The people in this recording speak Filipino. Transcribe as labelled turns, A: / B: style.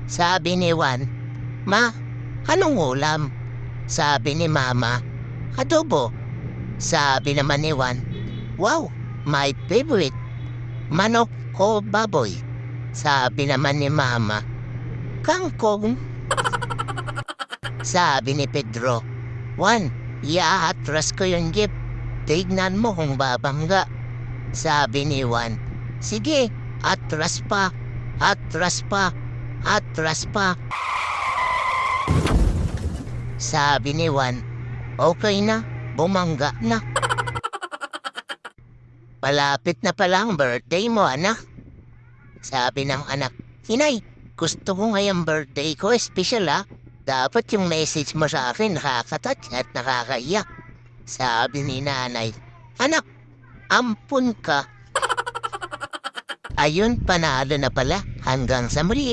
A: Sabi ni Juan, "Ma, anong ulam?" Sabi ni Mama, "Adobo." Sabi naman ni Juan, "Wow, my favorite. Manok o baboy?" Sabi naman ni Mama, "Kangkong." Sabi ni Pedro, "Juan, iaatras ko yung jeep. Tignan mo kung babangga." Sabi ni Juan, "Sige, atras pa, atras pa, atras pa." Sabi ni Juan, "Okay na, bumangga na." "Palapit na pala ang birthday mo, anak." Sabi ng anak, "Inay, gusto ko ngayong birthday ko, special ah. Dapat yung message mo sa akin nakakatouch at nakakaiyak." Sabi ni nanay, "Anak, ampun ka." Ayun, panalo na pala. Hanggang sa muli.